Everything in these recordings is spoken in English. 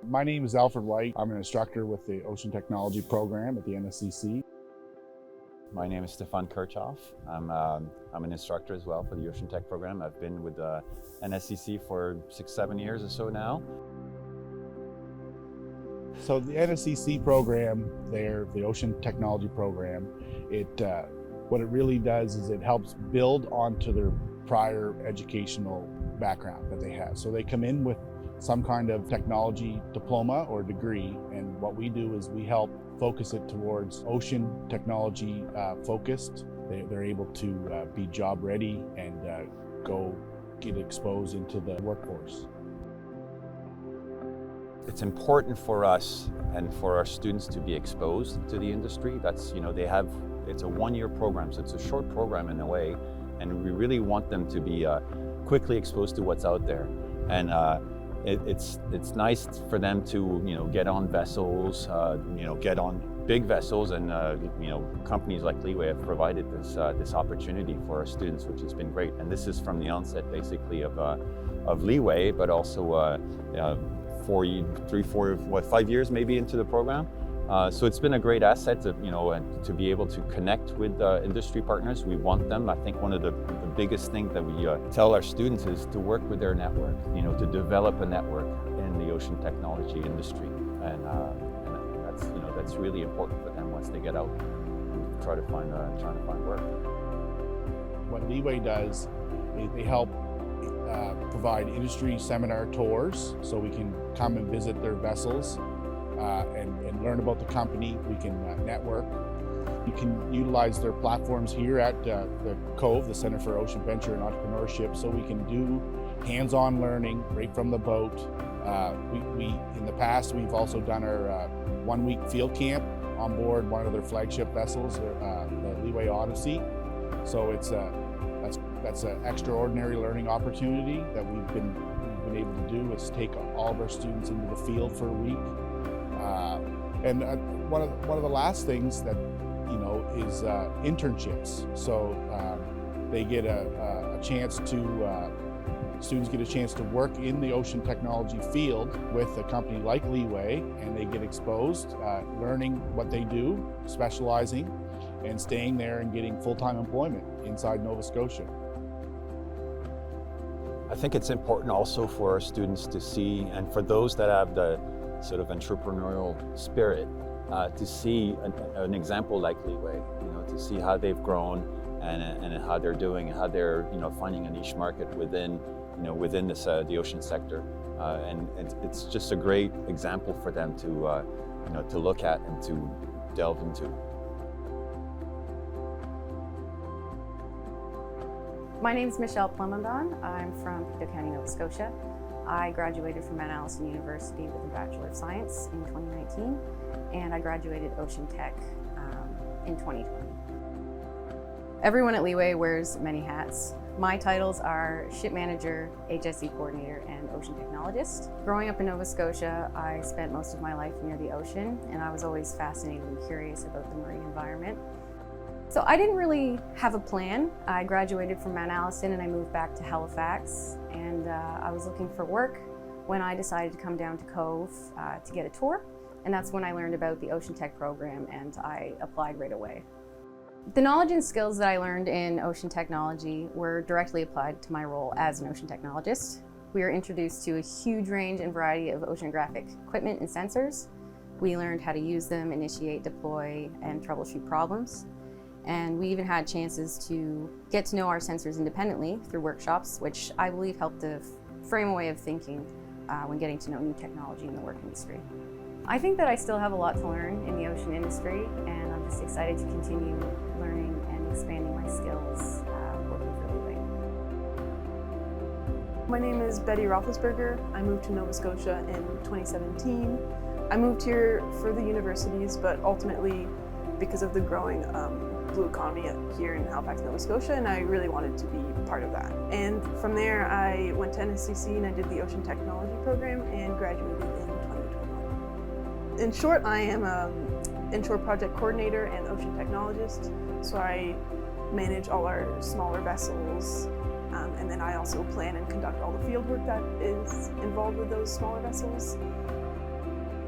My name is Alfred White. I'm an instructor with the Ocean Technology program at the NSCC. My name is Stefan Kirchhoff. I'm an instructor as well for the Ocean Tech program. I've been with the NSCC for 6-7 years or so now. So the NSCC program there, the Ocean Technology program, what it really does is it helps build onto their prior educational background that they have. So they come in with some kind of technology diploma or degree, and what we do is we help focus it towards ocean technology focused. They're able to be job ready and go get exposed into the workforce. It's important for us and for our students to be exposed to the industry. That's, it's a one-year program, so it's a short program in a way, and we really want them to be quickly exposed to what's out there. And it's nice for them to get on vessels, get on big vessels, and companies like LeeWay have provided this opportunity for our students, which has been great. And this is from the onset, basically, of LeeWay, but also 5 years maybe into the program. So it's been a great asset to be able to connect with industry partners. We want them. I think one of the biggest things that we tell our students is to work with their network, to develop a network in the ocean technology industry. And that's really important for them once they get out and trying to find work. What LeeWay does is they help provide industry seminar tours, so we can come and visit their vessels and learn about the company. We can network. You can utilize their platforms here at the Cove, the Center for Ocean Venture and Entrepreneurship, so we can do hands-on learning right from the boat. In the past, we've also done our 1-week field camp on board one of their flagship vessels, the LeeWay Odyssey. So that's an extraordinary learning opportunity that we've been able to do, is take all of our students into the field for a week. And one of the last things that is internships. So they get a chance to students get a chance to work in the ocean technology field with a company like LeeWay, and they get exposed, learning what they do, specializing, and staying there and getting full-time employment inside Nova Scotia. I think it's important also for our students to see, and for those that have the sort of entrepreneurial spirit, to see an example like LeeWay, to see how they've grown and how they're doing, and how they're finding a niche market within this the ocean sector, and it's just a great example for them to look at and to delve into. My name is Michelle Plamondon. I'm from Pictou County, Nova Scotia. I graduated from Mount Allison University with a Bachelor of Science in 2019, and I graduated Ocean Tech in 2020. Everyone at LeeWay wears many hats. My titles are Ship Manager, HSE Coordinator, and Ocean Technologist. Growing up in Nova Scotia, I spent most of my life near the ocean, and I was always fascinated and curious about the marine environment. So I didn't really have a plan. I graduated from Mount Allison and I moved back to Halifax, and I was looking for work when I decided to come down to Cove to get a tour, and that's when I learned about the Ocean Tech program, and I applied right away. The knowledge and skills that I learned in ocean technology were directly applied to my role as an ocean technologist. We were introduced to a huge range and variety of oceanographic equipment and sensors. We learned how to use them, initiate, deploy, and troubleshoot problems. And we even had chances to get to know our sensors independently through workshops, which I believe helped to frame a way of thinking when getting to know new technology in the work industry. I think that I still have a lot to learn in the ocean industry, and I'm just excited to continue learning and expanding my skills working for LeeWay. My name is Betty Roethlisberger. I moved to Nova Scotia in 2017. I moved here for the universities, but ultimately because of the growing blue economy here in Halifax, Nova Scotia, and I really wanted to be part of that. And from there, I went to NSCC and I did the Ocean Technology program and graduated in 2021. In short, I am an inshore project coordinator and ocean technologist, so I manage all our smaller vessels, and then I also plan and conduct all the field work that is involved with those smaller vessels.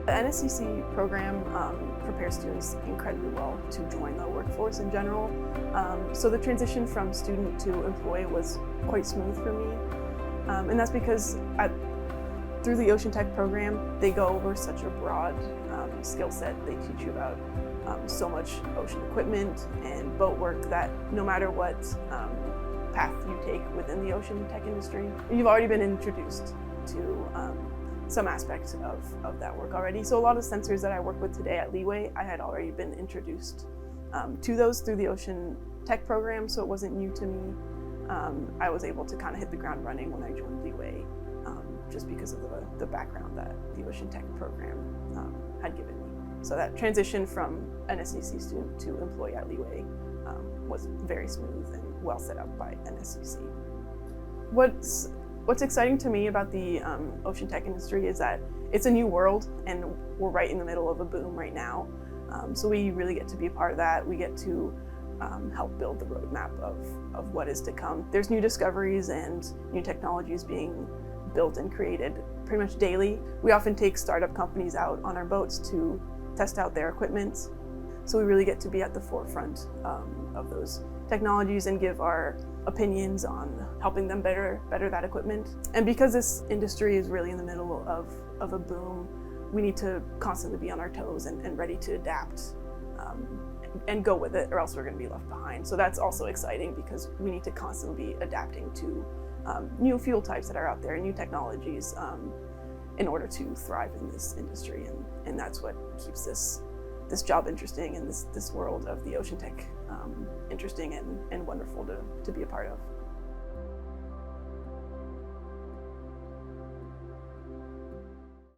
The NSCC program prepares students incredibly well to join the workforce in general. So the transition from student to employee was quite smooth for me. And that's because through the Ocean Tech program, they go over such a broad skill set. They teach you about so much ocean equipment and boat work that no matter what path you take within the ocean tech industry, you've already been introduced to some aspect of that work already. So a lot of sensors that I work with today at LeeWay, I had already been introduced to those through the Ocean Tech program, so it wasn't new to me. I was able to kind of hit the ground running when I joined LeeWay, just because of the background that the Ocean Tech program had given me. So that transition from an SEC student to employee at LeeWay was very smooth and well set up by NSCC. What's exciting to me about the ocean tech industry is that it's a new world and we're right in the middle of a boom right now. So we really get to be a part of that. We get to help build the roadmap of what is to come. There's new discoveries and new technologies being built and created pretty much daily. We often take startup companies out on our boats to test out their equipment. So we really get to be at the forefront of those technologies and give our opinions on helping them better that equipment. And because this industry is really in the middle of a boom, we need to constantly be on our toes and ready to adapt and go with it, or else we're going to be left behind. So that's also exciting because we need to constantly be adapting to new fuel types that are out there, new technologies, in order to thrive in this industry. And that's what keeps this job interesting and this world of the ocean tech interesting and wonderful to be a part of.